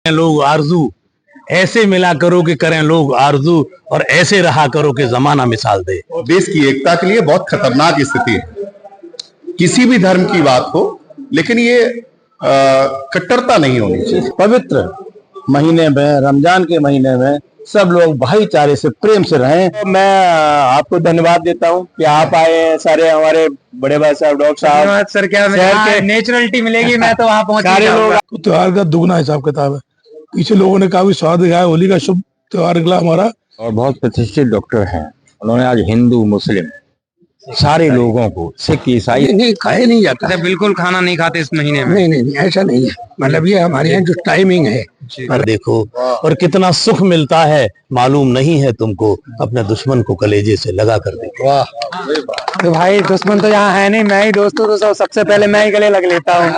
लोग आरजू, ऐसे मिला करो कि करें लोग आरजू, और ऐसे रहा करो कि जमाना मिसाल दे। देश की एकता के लिए बहुत खतरनाक स्थिति है, किसी भी धर्म की बात हो, लेकिन ये कट्टरता नहीं होनी चाहिए। पवित्र महीने में, रमजान के महीने में सब लोग भाईचारे से, प्रेम से रहें। मैं आपको धन्यवाद देता हूं कि आप आए, सारे हमारे बड़े भाई साहब, डॉक्टर साहब। सर, क्या नेचुरलिटी मिलेगी, मैं तो वहाँ पहुंच सारे लोग। तो त्योहार का दुगना हिसाब किताब है। पीछे लोगों ने काफी स्वाद दिखाया। होली का शुभ त्योहार निकला हमारा। और बहुत प्रतिष्ठित डॉक्टर हैं, उन्होंने आज हिंदू मुस्लिम सारे लोगों को, सिख ईसाई नहीं खाया नहीं जाता है। बिल्कुल खाना नहीं खाते इस महीने में। नहीं ऐसा नहीं है। मतलब ये हमारे यहाँ जो टाइमिंग है, पर देखो और कितना सुख मिलता है, मालूम नहीं है तुमको, अपने दुश्मन को कलेजे से लगा कर देखो। वाह। तो भाई दुश्मन तो यहाँ है नहीं, मैं ही दोस्तों तो सबसे पहले मैं ही गले लग लेता हूँ।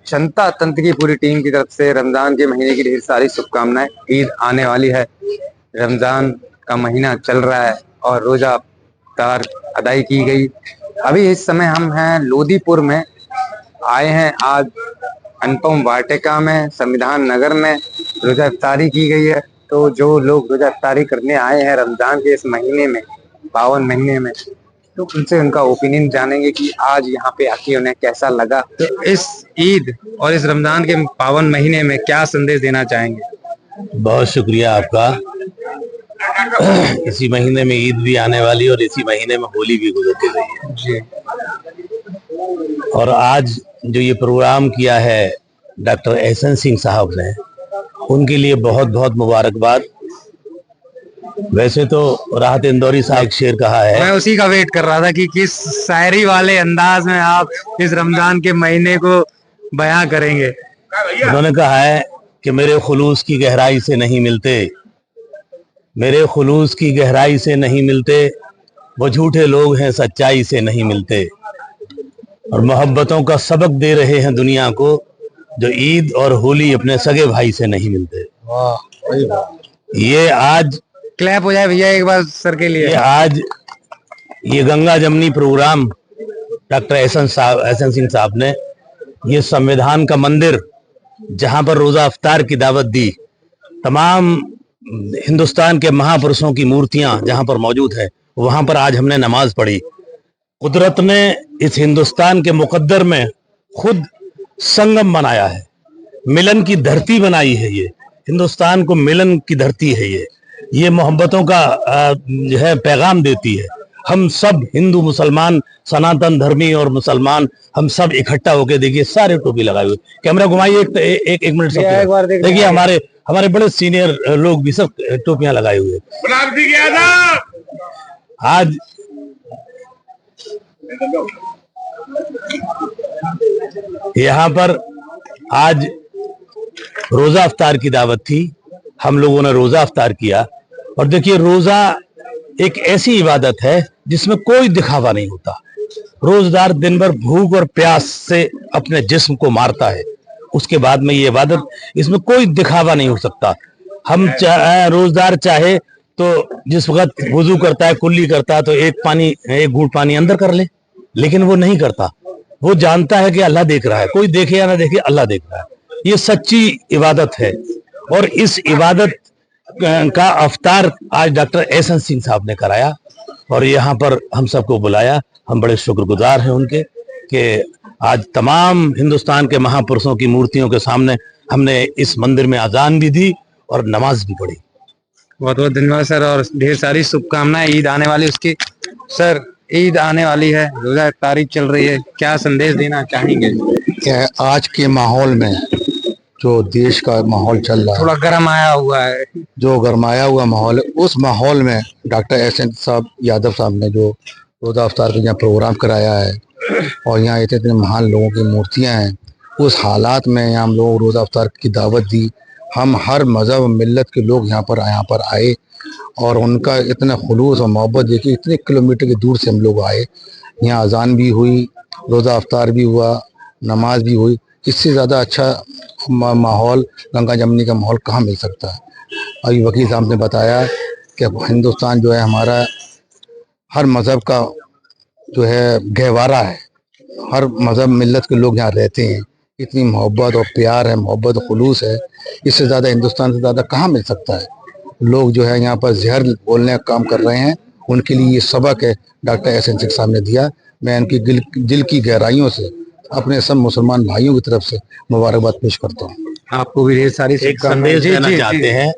जनता तंत्र की पूरी टीम की तरफ से रमजान के महीने की ढेर सारी शुभकामनाएं। ईद आने वाली है, रमजान का महीना चल रहा है और रोजा इफ्तार अदाई की गई। अभी इस समय हम हैं लोदीपुर में, आए हैं आज अनुपम वाटिका में, संविधान नगर में रोजा इफ्तारी की गई है। तो जो लोग रोजा इफ्तारी करने आए हैं रमजान के इस महीने में, पावन महीने में, तो उनसे उनका ओपिनियन जानेंगे कि आज यहाँ पे आके उन्हें कैसा लगा। तो इस ईद और इस रमजान के पावन महीने में क्या संदेश देना चाहेंगे? बहुत शुक्रिया आपका। इसी महीने में ईद भी आने वाली और इसी महीने में होली भी गुजरती रही है जी। और आज जो ये प्रोग्राम किया है डॉक्टर एहसन सिंह साहब ने, उनके लिए बहुत बहुत मुबारकबाद। वैसे तो राहत इंदौरी साहब शेर कहा है, मैं उसी का वेट कर रहा था कि किस शायरी वाले अंदाज में आप इस रमजान के महीने को बयां करेंगे। उन्होंने कहा है कि मेरे खुलूस की गहराई से नहीं मिलते, मेरे खुलूस की गहराई से नहीं मिलते, वो झूठे लोग हैं सच्चाई से नहीं मिलते, और मोहब्बतों का सबक दे रहे हैं दुनिया को, जो ईद और होली अपने सगे भाई से नहीं मिलते। ये आज क्लैप हो जाए भैया एक बार सर के लिए। आज ये गंगा जमनी प्रोग्राम डॉक्टर एहसन सिंह साहब ने, ये संविधान का मंदिर जहां पर रोजा अफ्तार की दावत दी, तमाम हिंदुस्तान के महापुरुषों की मूर्तियां जहां पर मौजूद है, वहां पर आज हमने नमाज पढ़ी। कुदरत ने इस हिंदुस्तान के मुकद्दर में खुद संगम बनाया है, मिलन की धरती बनाई है। ये हिंदुस्तान को मिलन की धरती है। ये मोहब्बतों का जो है पैगाम देती है। हम सब हिंदू मुसलमान, सनातन धर्मी और मुसलमान, हम सब इकट्ठा होकर, देखिए सारे टोपी लगाए हुए। कैमरा घुमाइए एक मिनट सब देखिए, हमारे बड़े सीनियर लोग भी सब टोपियां लगाए हुए। आज यहाँ पर आज रोजा अफ्तार की दावत थी, हम लोगों ने रोजा अफ्तार किया। और देखिए, रोजा एक ऐसी इबादत है जिसमें कोई दिखावा नहीं होता। रोजदार दिन भर भूख और प्यास से अपने जिस्म को मारता है, उसके बाद में ये इबादत, इसमें कोई दिखावा नहीं हो सकता। हम रोजदार चाहे तो जिस वक्त वुजू करता है, कुल्ली करता है, तो एक घूंट पानी अंदर कर ले, लेकिन वो नहीं करता। वो जानता है कि अल्लाह देख रहा है, कोई देखे या ना देखे, अल्लाह देख रहा है। ये सच्ची इबादत है। और इस इबादत का अफ्तार आज डॉक्टर एहसन सिंह साहब ने कराया और यहाँ पर हम सबको बुलाया। हम बड़े शुक्रगुजार हैं उनके कि आज तमाम हिंदुस्तान के महापुरुषों की मूर्तियों के सामने हमने इस मंदिर में अजान भी दी और नमाज भी पढ़ी। बहुत बहुत धन्यवाद सर, और ढेर सारी शुभकामनाएं ईद आने वाली उसकी। सर, ईद आने वाली है, रोजा इफ्तारी चल रही है, क्या संदेश देना चाहेंगे? क्या आज के माहौल में जो देश का माहौल चल रहा है, थोड़ा गर्म आया हुआ है, जो गरमाया हुआ माहौल है, उस माहौल में डॉक्टर एहसन साहब यादव साहब ने जो रोजा अफ्तार का यहाँ प्रोग्राम कराया है और यहाँ इतने इतने महान लोगों की मूर्तियाँ हैं, उस हालात में यहाँ हम लोग रोजा अफ्तार की दावत दी। हम हर मज़हब मिल्लत के लोग यहाँ पर आए और उनका इतना खुलूस और मोहब्बत देखिए। इतने किलोमीटर की दूर से हम लोग आए, यहाँ अजान भी हुई, रोज़ा अफ्तार भी हुआ, नमाज भी हुई। इससे ज़्यादा अच्छा माहौल, गंगा जमनी का माहौल कहाँ मिल सकता है। अभी वकील साहब ने बताया कि हिंदुस्तान जो है हमारा हर मज़हब का जो है गहवारा है, हर मजहब मिल्लत के लोग यहाँ रहते हैं। इतनी मोहब्बत और प्यार है, मोहब्बत खुलूस है, इससे ज़्यादा हिंदुस्तान से ज़्यादा कहाँ मिल सकता है। लोग जो है यहाँ पर जहर बोलने का काम कर रहे हैं, उनके लिए ये सबक है डॉक्टर एहसन शेख साहब ने दिया। मैं उनकी दिल की गहराइयों से अपने सब मुसलमान भाइयों की तरफ से मुबारकबाद पेश करता हूँ। आपको भी ढेर सारी एक संदेश देना चाहते हैं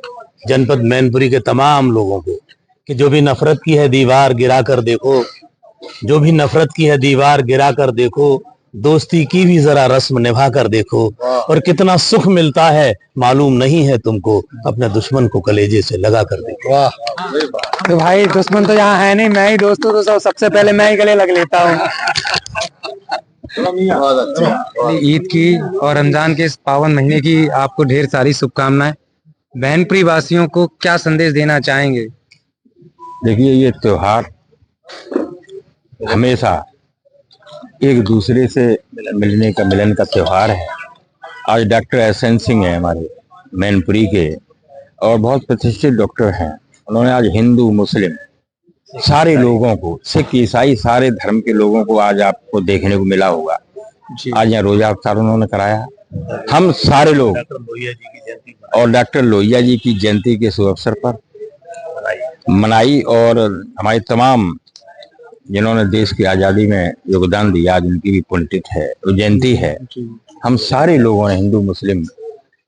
जनपद मैनपुरी के तमाम लोगों को कि जो भी नफरत की है दीवार गिरा कर देखो, जो भी नफरत की है दीवार गिरा कर देखो, दोस्ती की भी जरा रस्म निभा कर देखो, और कितना सुख मिलता है मालूम नहीं है तुमको, अपने दुश्मन को कलेजे से लगा कर देखो। तो भाई दुश्मन तो यहाँ है नहीं, मैं ही दोस्तों तो सबसे पहले मैं ही गले लग लेता हूँ। ईद की और रमजान के इस पावन महीने की आपको ढेर सारी शुभकामनाएं। बहनपुरी वासियों को क्या संदेश देना चाहेंगे? देखिए, ये त्योहार हमेशा एक दूसरे से मिलने का, मिलन का त्योहार है। आज डॉक्टर एहसन सिंह हैं हमारे मैनपुरी के, और बहुत प्रतिष्ठित डॉक्टर हैं। उन्होंने आज हिंदू मुस्लिम सारे लोगों को, सिख ईसाई सारे धर्म के लोगों को आज आपको देखने को मिला होगा। आज यहाँ रोजा अफ्तार उन्होंने कराया। हम सारे लोग और डॉक्टर लोहिया जी की जयंती के शुभ अवसर पर मनाई, और हमारे तमाम जिन्होंने देश की आजादी में योगदान दिया, आज उनकी भी पुण्यतिथि है, जयंती है। हम सारे लोगों ने, हिंदू मुस्लिम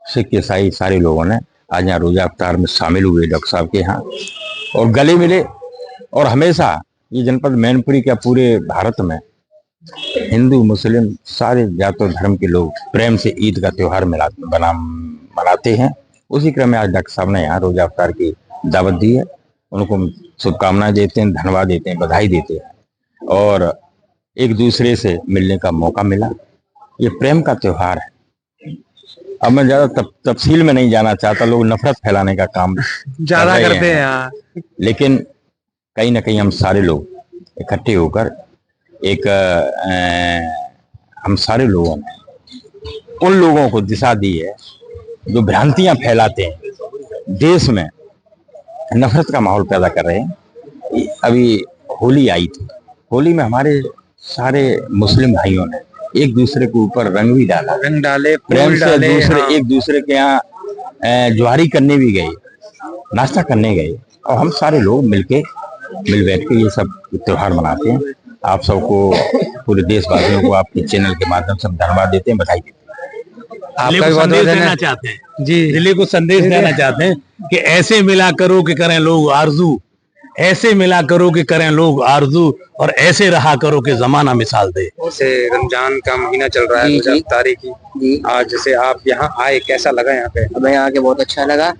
सिख ईसाई सारे लोगों ने आज यहाँ रोजा अफ्तार में शामिल हुए डॉक्टर साहब के यहाँ और गले मिले। और हमेशा ये जनपद मैनपुरी का पूरे भारत में हिंदू मुस्लिम सारे जात और धर्म के लोग प्रेम से ईद का त्योहार मनाते हैं। उसी क्रम में आज डॉक्टर साहब ने यहाँ रोजा अफ्तार की दावत दी है। उनको शुभकामनाएं देते हैं, धन्यवाद देते हैं, बधाई देते हैं, और एक दूसरे से मिलने का मौका मिला। ये प्रेम का त्योहार है। अब मैं ज्यादा तफसील में नहीं जाना चाहता, लोग नफरत फैलाने का काम ज्यादा करते हैं, लेकिन कहीं ना कहीं हम सारे लोग इकट्ठे होकर एक हम सारे लोगों ने उन लोगों को दिशा दी है जो भ्रांतियां फैलाते हैं, देश में नफरत का माहौल पैदा कर रहे हैं। अभी होली आई थी, होली में हमारे सारे मुस्लिम भाइयों ने एक दूसरे के ऊपर रंग भी डाला, रंग डाले, प्रेम से हाँ। एक दूसरे के यहाँ ज्वारी करने भी गए, नाश्ता करने गए, और हम सारे लोग मिल बैठ के ये सब त्योहार मनाते हैं। आप सबको, पूरे देशवासियों को आपके चैनल के माध्यम से धन्यवाद देते हैं, बधाई देते हैं। आपका संदेश देना चाहते हैं जी, दिल्ली को संदेश देना चाहते हैं कि ऐसे मिला करो कि करें लोग आरजू, ऐसे मिला करो कि करें लोग आरजू, और ऐसे रहा करो कि जमाना मिसाल दे। जैसे रमजान का महीना चल रहा है, अफ्तारी की, आज जैसे आप यहाँ आए, कैसा लगा यहाँ पे? हमें यहाँ के बहुत अच्छा लगा,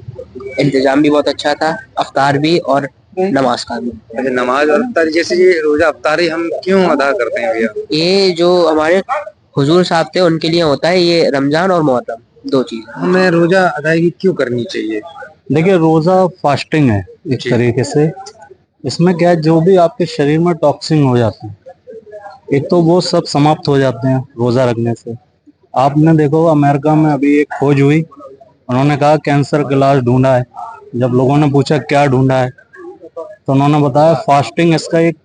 इंतजाम भी बहुत अच्छा था, अफ्तार भी और नमाज का भी। अच्छा, नमाज और अफ्तारी, जैसे ये रोजा अफ्तारी हम क्यों अदा करते हैं भैया? ये जो हमारे हुजूर साहब थे उनके लिए होता है, ये रमजान और मुहर्रम, दो चीज। हमें रोजा अदायगी क्यों करनी चाहिए? देखिए, रोजा फास्टिंग है एक तरीके से। इसमें क्या है, जो भी आपके शरीर में टॉक्सिन हो जाते हैं, एक तो वो सब समाप्त हो जाते हैं रोजा रखने से। आपने देखो अमेरिका में अभी एक खोज हुई, उन्होंने कहा कैंसर का इलाज ढूंढा है। जब लोगों ने पूछा क्या ढूंढा है, तो उन्होंने बताया फास्टिंग इसका एक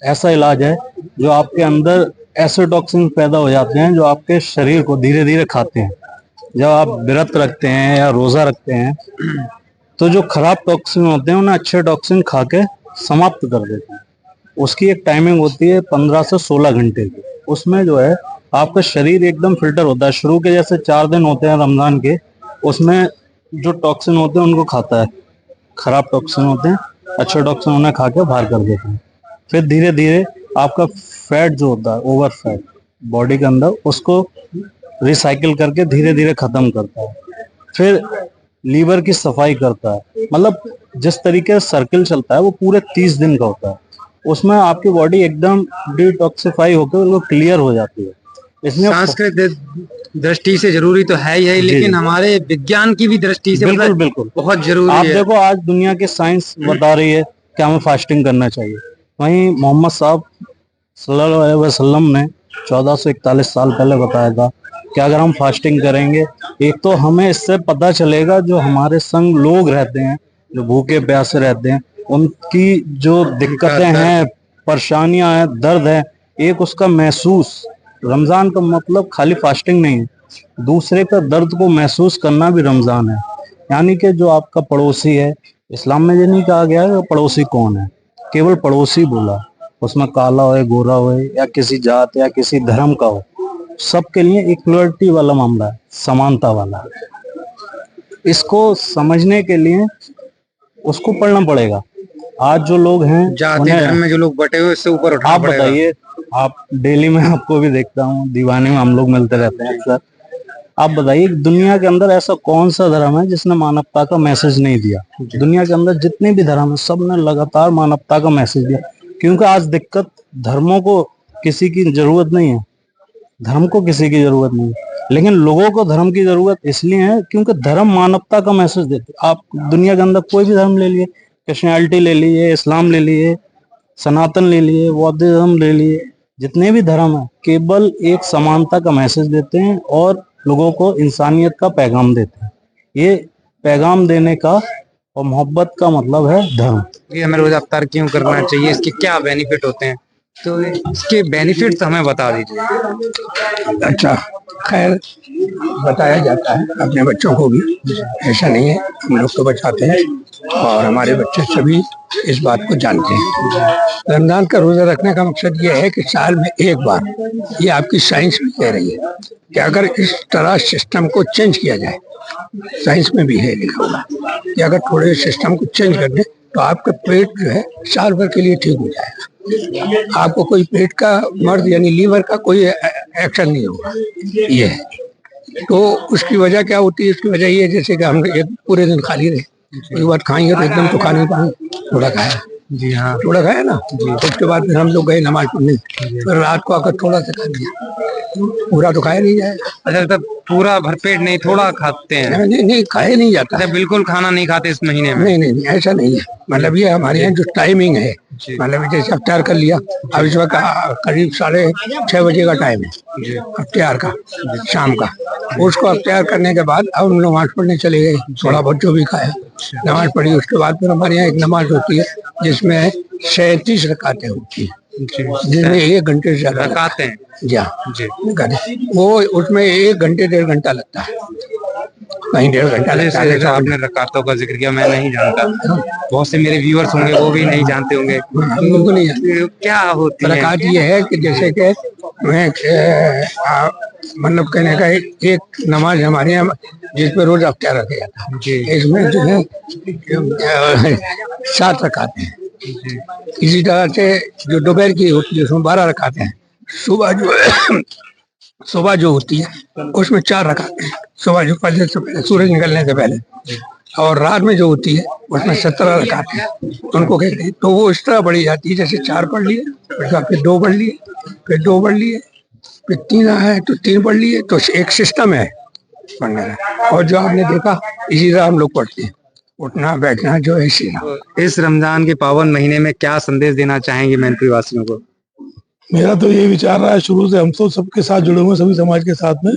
ऐसा इलाज है जो आपके अंदर ऐसे टॉक्सिन पैदा हो जाते हैं जो आपके शरीर को धीरे धीरे खाते हैं। जब आप व्रत रखते हैं या रोजा रखते हैं तो जो खराब टॉक्सिन होते हैं उन्हें अच्छे टॉक्सिन खा के समाप्त कर देते हैं। उसकी एक टाइमिंग होती है 15 से 16 घंटे की। उसमें जो है आपका शरीर एकदम फिल्टर होता है। शुरू के जैसे 4 दिन होते हैं रमजान के, उसमें जो टॉक्सिन होते हैं उनको खाता है, खराब टॉक्सिन होते हैं, अच्छे टॉक्सिन उन्हें खा के बाहर कर देते हैं। फिर धीरे धीरे आपका फैट जो होता है, ओवर फैट बॉडी के अंदर, उसको रिसाइकिल करके धीरे धीरे खत्म करता है। फिर लीवर की सफाई करता है। मतलब जिस तरीके से सर्किल चलता है वो पूरे 30 दिन का होता है। उसमें आपकी बॉडी एकदम डिटॉक्सिफाई होकर बिल्कुल क्लियर हो जाती है। इसमें सांस्कृतिक दृष्टि से जरूरी तो है ही है, लेकिन हमारे विज्ञान की भी दृष्टि से बिल्कुल बिल्कुल बहुत जरूरी आप है। देखो आज दुनिया की साइंस बता रही है कि हमें फास्टिंग करना चाहिए। वहीं मोहम्मद साहब सल्लल्लाहु अलैहि वसल्लम ने 1441 साल पहले बताया था कि अगर हम फास्टिंग करेंगे, एक तो हमें इससे पता चलेगा जो हमारे संग लोग रहते हैं, जो भूखे प्यासे रहते हैं, उनकी जो दिक्कतें हैं, परेशानियां हैं, दर्द है, एक उसका महसूस रमजान का मतलब खाली फास्टिंग नहीं है, दूसरे का दर्द को महसूस करना भी रमजान है। यानी कि जो आपका पड़ोसी है, इस्लाम में ये नहीं कहा गया है कि पड़ोसी कौन है, केवल पड़ोसी बोला, उसमें काला हो गोरा हो या किसी जात या किसी धर्म का हो, सबके लिए इक्वलिटी वाला मामला है, समानता वाला। इसको समझने के लिए उसको पढ़ना पड़ेगा। आज जो लोग हैं जाति धर्म में जो लोग बटे हुए उससे ऊपर उठाना आप पड़ेगा। बताइए, आप डेली में आपको भी देखता हूँ, दीवाने में हम लोग मिलते रहते हैं अक्सर। आप बताइए दुनिया के अंदर ऐसा कौन सा धर्म है जिसने मानवता का मैसेज नहीं दिया? दुनिया के अंदर जितने भी धर्म है सब ने लगातार मानवता का मैसेज दिया। क्योंकि आज दिक्कत धर्मों को किसी की जरूरत नहीं है, धर्म को किसी की जरूरत नहीं है, लेकिन लोगों को धर्म की जरूरत इसलिए है क्योंकि धर्म मानवता का मैसेज देते। आप दुनिया के अंदर कोई भी धर्म ले लिए, क्रिश्चियनिटी ले लीजिए, इस्लाम ले लीजिए, सनातन ले लिए, बौद्धिज्म ले लिए, जितने भी धर्म है केवल एक समानता का मैसेज देते हैं और लोगों को इंसानियत का पैगाम देते हैं। ये पैगाम देने का और मोहब्बत का मतलब है धर्म। ये हमें रोजा अफ्तार क्यों करना चाहिए, इसके क्या बेनिफिट होते हैं, तो इसके बेनिफिट्स हमें बता दीजिए। अच्छा, खैर बताया जाता है अपने बच्चों को भी, ऐसा नहीं है, हम लोग तो बचाते हैं और हमारे बच्चे सभी इस बात को जानते हैं। रमजान का रोजा रखने का मकसद ये है कि साल में एक बार, ये आपकी साइंस भी कह रही है कि अगर इस तरह सिस्टम को चेंज किया जाए, साइंस में भी है लिखा हुआ कि अगर थोड़े सिस्टम को चेंज कर दे तो आपका पेट जो है साल भर के लिए ठीक हो जाएगा। आपको कोई पेट का मर्ज यानी लीवर का कोई एक्शन नहीं होगा। ये है तो उसकी वजह क्या होती है? उसकी वजह ये है जैसे कि हम एक पूरे दिन खाली रहे, कोई बात खाएंगे तो एकदम तो खा नहीं पाएंगे, थोड़ा खाया, जी हाँ, थोड़ा खाया ना, उसके बाद फिर हम लोग गए नमाज पढ़ने, फिर रात को आकर थोड़ा सा खा लिया, पूरा तो खाया नहीं जाएगा। अच्छा, तब पूरा भरपेट नहीं, थोड़ा खाते हैं? नहीं नहीं, खाया नहीं जाता। अच्छा, बिल्कुल खाना नहीं खाते इस महीने में? नहीं नहीं, ऐसा नहीं है। मतलब ये हमारे यहाँ जो टाइमिंग है, मतलब जैसे अफ्तार कर लिया, अब इस वक्त करीब 6:30 बजे का टाइम है अफ्तार का, शाम का। उसको अफ्तार करने के बाद अब हम नमाज पढ़ने चले गए, थोड़ा बहुत जो भी खाया, नमाज पढ़ी। उसके बाद फिर हमारे यहाँ एक नमाज होती है जिसमें 37 रकातें होती है, जिसमें 1 घंटे से ज्यादा रकाते हैं। जी हाँ, वो उसमें 1 घंटे 1.5 घंटा लगता है, कहीं 1.5 घंटा लगता है। आपने रकातों का जिक्र किया, मैं नहीं जानता, बहुत से मेरे व्यूअर्स होंगे वो भी नहीं जानते होंगे, बिल्कुल नहीं जानते क्या होती है रकात। ये है कि जैसे कि मैं मतलब कहने का एक नमाज हमारे यहाँ जिसपे रोज अफ्तार रखा जाता है, इसमें जो है 7 रकातें हैं। इसी तरह से जो दोपहर की होती है उसमें 12 रकातें हैं। सुबह जो होती है उसमें 4 रकातें हैं, सुबह जो पहले से पहले सूरज निकलने से पहले, और रात में जो होती है उसमें 17 रकातें हैं, उनको कहते हैं। तो वो इस तरह बढ़ी जाती है, जैसे 4 पढ़ लिए, फिर 2 पढ़ लिए, फिर 2 पढ़ लिए, फिर 3 है तो 3 पढ़ लिए, तो एक सिस्टम है पढ़ने का। और जो आपने देखा इसी तरह हम लोग पढ़ते हैं, उठना बैठना जो है इसी तरह। इस रमजान के पावन महीने में क्या संदेश देना चाहेंगे मैनपुरी वासियों को? मेरा तो ये विचार रहा है शुरू से, हम तो सबके साथ जुड़े हुए हैं, सभी समाज के साथ में,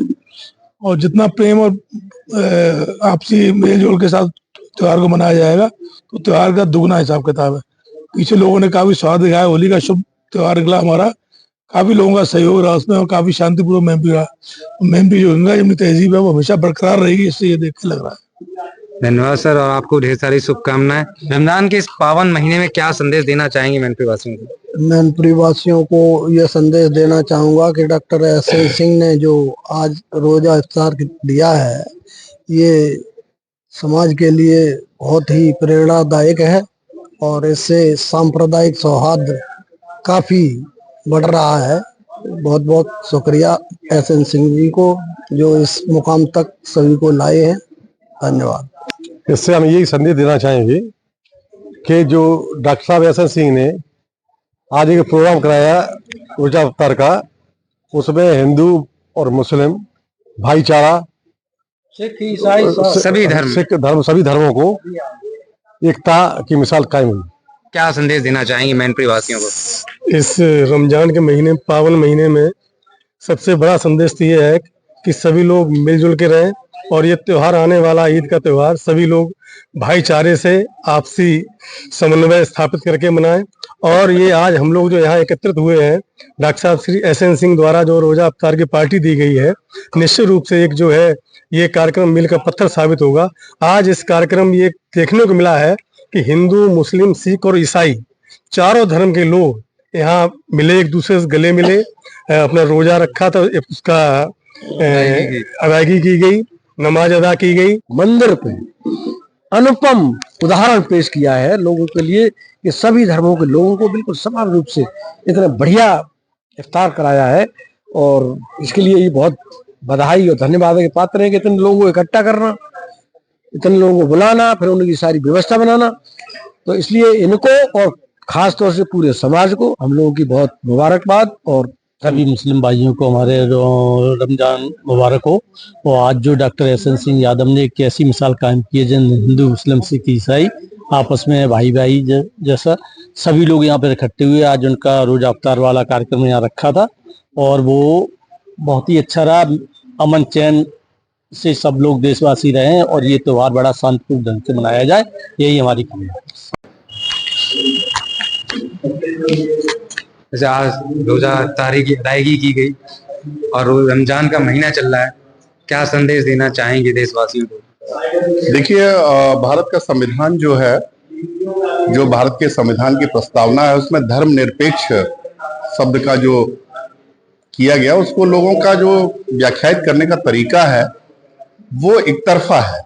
और जितना प्रेम और आपसी मेल जोल के साथ त्योहार को मनाया जाएगा तो त्योहार का दुगना हिसाब किताब है। पीछे लोगों ने काफी स्वाद दिखाया, होली का शुभ त्योहार निकला हमारा, काफी लोगों का सहयोग रहा उसमें और काफी शांतिपूर्वक मेहनती रहा। मेहनती जो गंगा जमनी तहजीब है वो हमेशा बरकरार रहेगी, इससे ये देख के लग रहा है। धन्यवाद सर, और आपको ढेर सारी शुभकामनाएं। रमजान के इस पावन महीने में क्या संदेश देना चाहेंगे मैनपुरी वासियों को? मैनपुरी वासियों को यह संदेश देना चाहूंगा कि डॉक्टर एसएन सिंह ने जो आज रोजा इफ्तार दिया है, ये समाज के लिए बहुत ही प्रेरणादायक है और इससे सांप्रदायिक सौहार्द काफी बढ़ रहा है। बहुत बहुत शुक्रिया एसएन सिंह जी को जो इस मुकाम तक सभी को लाए हैं। धन्यवाद। इससे हम यही संदेश देना चाहेंगे कि जो डॉक्टर साहब एसएन सिंह ने आज एक प्रोग्राम कराया रोजा इफ्तार का, उसमें हिंदू और मुस्लिम भाईचारा, सिख ईसाई सभी धर्म, सिख धर्म, सभी धर्मों को एकता की मिसाल कायम हुई। क्या संदेश देना चाहेंगे मैनपुरी वासियों को? इस रमजान के महीने, पावन महीने में सबसे बड़ा संदेश तो ये है कि सभी लोग मिलजुल के रहें और ये त्योहार आने वाला ईद का त्योहार सभी लोग भाईचारे से आपसी समन्वय स्थापित करके मनाएं। और ये आज हम लोग जो यहाँ एकत्रित हुए हैं, डॉक्टर साहब श्री एसएन सिंह द्वारा जो रोजा अफ्तार की पार्टी दी गई है, निश्चित रूप से एक जो है ये कार्यक्रम मील का पत्थर साबित होगा। आज इस कार्यक्रम ये देखने को मिला है कि हिंदू, मुस्लिम, सिख और ईसाई चारों धर्म के लोग यहाँ मिले, एक दूसरे से गले मिले, अपना रोजा रखा था, उसका अदायगी की गई, नमाज अदा की गई। मंदिर पे अनुपम उदाहरण पेश किया है लोगों के लिए कि सभी धर्मों के लोगों को बिल्कुल समान रूप से इतना बढ़िया इफ्तार कराया है, और इसके लिए ये बहुत बधाई और धन्यवाद के पात्र है कि इतने लोगों को इकट्ठा करना, इतने लोगों को बुलाना, फिर उनकी सारी व्यवस्था बनाना। तो इसलिए इनको और खास तौर से पूरे समाज को हम लोगों की बहुत मुबारकबाद, और सभी मुस्लिम भाइयों को हमारे रमजान मुबारक हो। और आज जो डॉक्टर एसएन सिंह यादव ने एक ऐसी मिसाल कायम की है, जिन हिंदू, मुस्लिम, सिख, ईसाई आपस में भाई भाई जैसा सभी लोग यहाँ पर इकट्ठे हुए आज उनका रोजा अफ्तार वाला कार्यक्रम यहाँ रखा था, और वो बहुत ही अच्छा रहा। अमन चैन से सब लोग देशवासी रहे और ये त्योहार बड़ा शांतिपूर्ण ढंग से मनाया जाए, यही हमारी कामना है। जैसे आज रोजा अफ्तारी की अदायगी की गई और रमजान का महीना चल रहा है, क्या संदेश देना चाहेंगे देशवासियों को? देखिए, भारत का संविधान जो है, जो भारत के संविधान की प्रस्तावना है, उसमें धर्मनिरपेक्ष शब्द का जो किया गया, उसको लोगों का जो व्याख्यायित करने का तरीका है वो एक तरफा है।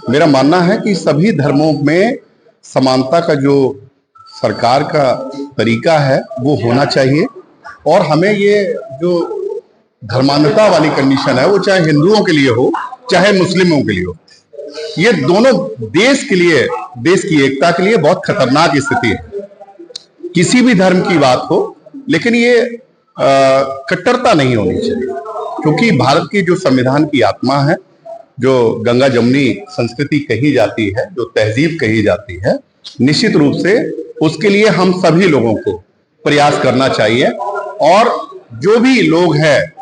मेरा मानना है कि सभी धर्मों में समानता का जो सरकार का तरीका है वो होना चाहिए, और हमें ये जो धर्मांधता वाली कंडीशन है वो चाहे हिंदुओं के लिए हो चाहे मुस्लिमों के लिए हो, ये दोनों देश के लिए, देश की एकता के लिए बहुत खतरनाक स्थिति है। किसी भी धर्म की बात हो, लेकिन ये कट्टरता नहीं होनी चाहिए, क्योंकि भारत की जो संविधान की आत्मा है, जो गंगा जमुनी संस्कृति कही जाती है, जो तहजीब कही जाती है, निश्चित रूप से उसके लिए हम सभी लोगों को प्रयास करना चाहिए। और जो भी लोग हैं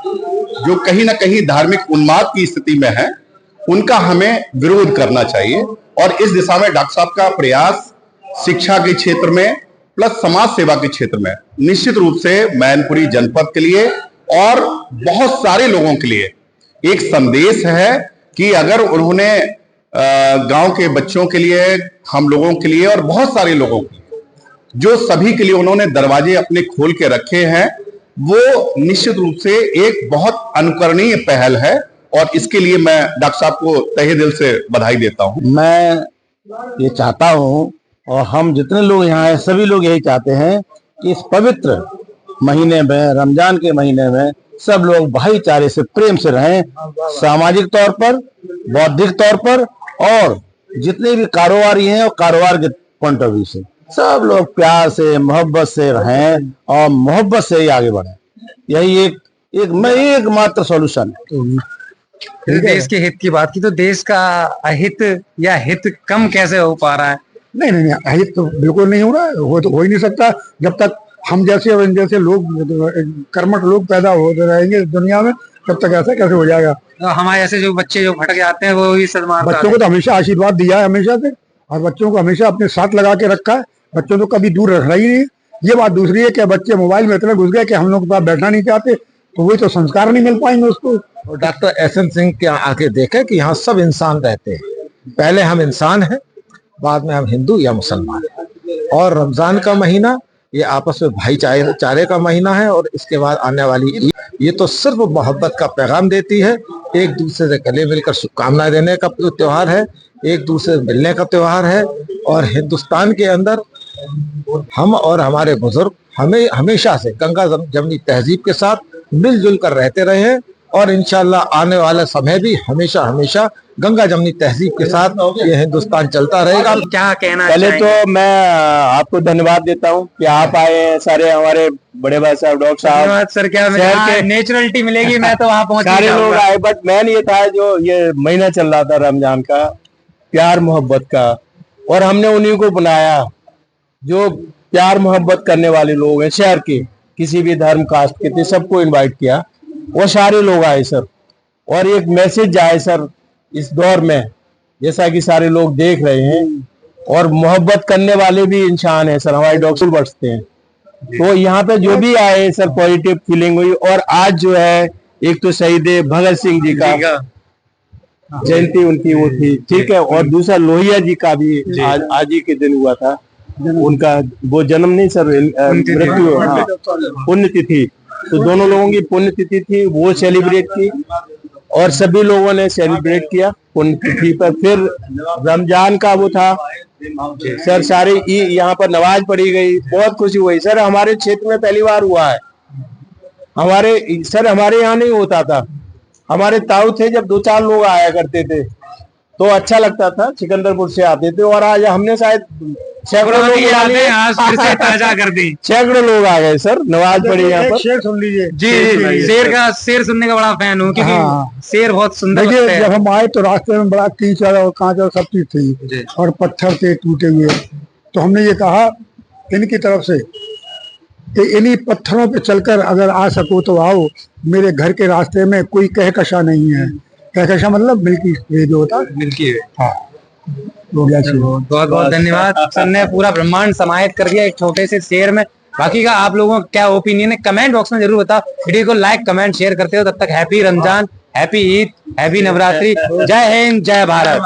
जो कहीं ना कहीं धार्मिक उन्माद की स्थिति में हैं, उनका हमें विरोध करना चाहिए। और इस दिशा में डॉक्टर साहब का प्रयास शिक्षा के क्षेत्र में प्लस समाज सेवा के क्षेत्र में निश्चित रूप से मैनपुरी जनपद के लिए और बहुत सारे लोगों के लिए एक संदेश है कि अगर उन्होंने गांव के बच्चों के लिए, हम लोगों के लिए और बहुत सारे लोगों के लिए, जो सभी के लिए उन्होंने दरवाजे अपने खोल के रखे हैं, वो निश्चित रूप से एक बहुत अनुकरणीय पहल है, और इसके लिए मैं डॉक्टर साहब को तहे दिल से बधाई देता हूं। मैं ये चाहता हूं, और हम जितने लोग यहाँ हैं सभी लोग यही चाहते हैं कि इस पवित्र महीने में, रमजान के महीने में, सब लोग भाईचारे से, प्रेम से रहें, सामाजिक तौर पर, बौद्धिक तौर पर, और जितने भी कारोबारी हैं और कारोबार के पॉइंट ऑफ व्यू से सब लोग प्यार से, मोहब्बत से रहें और मोहब्बत से ही आगे बढ़ें। यही एकमात्र सॉल्यूशन है। देश के हित की बात की, तो देश का अहित या हित कम कैसे हो पा रहा है? नहीं, अहित तो बिल्कुल नहीं हो रहा है, वो तो हो ही नहीं सकता जब तक हम जैसे और इन जैसे लोग, कर्मठ लोग पैदा होते रहेंगे दुनिया में, तब तक ऐसा कैसे हो जाएगा? तो हमारे ऐसे जो बच्चे जो भटक जाते हैं वो भी सदमान, बच्चों को तो हमेशा आशीर्वाद दिया है हमेशा से, और बच्चों को हमेशा अपने साथ लगा के रखा है, बच्चों को कभी दूर रखना ही नहीं। ये बात दूसरी है कि बच्चे मोबाइल में इतने घुस गए कि हम लोग के पास बैठना नहीं चाहते, तो वही तो संस्कार नहीं मिल पाएंगे उसको। और डॉक्टर एसएन सिंह के आके देखे कि यहाँ सब इंसान रहते हैं, पहले हम इंसान हैं, बाद में हम हिंदू या मुसलमान हैं। और रमजान का महीना ये आपस में भाईचारे का महीना है, और इसके बाद आने वाली ईद, ये तो सिर्फ मोहब्बत का पैगाम देती है, एक दूसरे से गले मिलकर शुभकामनाएं देने का त्योहार है, एक दूसरे से मिलने का त्योहार है। और हिंदुस्तान के अंदर हम और हमारे बुजुर्ग हमेशा से गंगा जमुनी तहजीब के साथ मिलजुल कर रहते रहे हैं, और इंशाल्लाह आने वाला समय भी हमेशा हमेशा गंगा जमुनी तहजीब के साथ ये हिंदुस्तान चलता रहेगा। क्या कहना पहले तो मैं आपको धन्यवाद देता हूँ कि आप आए, सारे हमारे बड़े भाई साहब, डॉक्टर साहब, सर, क्या नेचुरलिटी मिलेगी, मैं तो वहाँ पहुंच सारे लोग आए। बट मैन ये था, जो ये महीना चल रहा था रमजान का, प्यार मोहब्बत का, और हमने उन्हीं को बुलाया जो प्यार मोहब्बत करने वाले लोग हैं शहर के, किसी भी धर्म कास्ट के थे, सबको इनवाइट किया, वो सारे लोग आए सर। और एक मैसेज जाए सर इस दौर में, जैसा कि सारे लोग देख रहे हैं, और मोहब्बत करने वाले भी इंसान है सर, हमारे डॉक्टर बरसते हैं। तो यहाँ पे जो भी आए सर पॉजिटिव फीलिंग हुई। और आज जो है एक तो शहीद भगत सिंह जी का जयंती उनकी वो थी, ठीक है, और दूसरा लोहिया जी का भी आज ही के दिन हुआ था उनका, वो जन्म नहीं सर, मृत्यु, हाँ, पुण्यतिथि। तो दोनों लोगों की पुण्यतिथि थी, वो सेलिब्रेट की और सभी लोगों ने सेलिब्रेट किया पुण्यतिथि पर। फिर रमजान का वो था सर, सारे यहाँ पर नमाज पढ़ी गई, बहुत खुशी हुई सर। हमारे क्षेत्र में पहली बार हुआ है, हमारे यहाँ नहीं होता था। हमारे ताऊ थे, जब 2-4 लोग आया करते थे तो अच्छा लगता था, सिकंदरपुर से आते थे। और आज हमने शायद सैकड़ों लोग ताजा कर दी, सैकड़ों लोग आ गए सर, नमाज पढ़ी यहाँ पर। शेर सुन लीजिए जी, शेर सुनने का बड़ा फैन हूँ, क्योंकि शेर बहुत सुंदर लगता है। जब हम आए तो रास्ते में बड़ा कीचड़ और कांच और सब चीज थी और पत्थर थे टूटे हुए, तो हमने ये कहा इनकी तरफ से कि इन्हीं पत्थरों पे चलकर अगर आ सको तो आओ, मेरे घर के रास्ते में कोई कहकशा नहीं है। कहकशा मतलब मिल्की वे जो होता है, मिल्की वे। हाँ, हो गया। बहुत बहुत धन्यवाद सर ने पूरा ब्रह्मांड समाहित कर दिया एक छोटे से शेर में। बाकी का आप लोगों का क्या ओपिनियन है कमेंट बॉक्स में जरूर बताओ। वीडियो को लाइक कमेंट शेयर करते हो। तब तक happy Ramzan, happy Eid, happy Navratri. जय हिंद, जय भारत।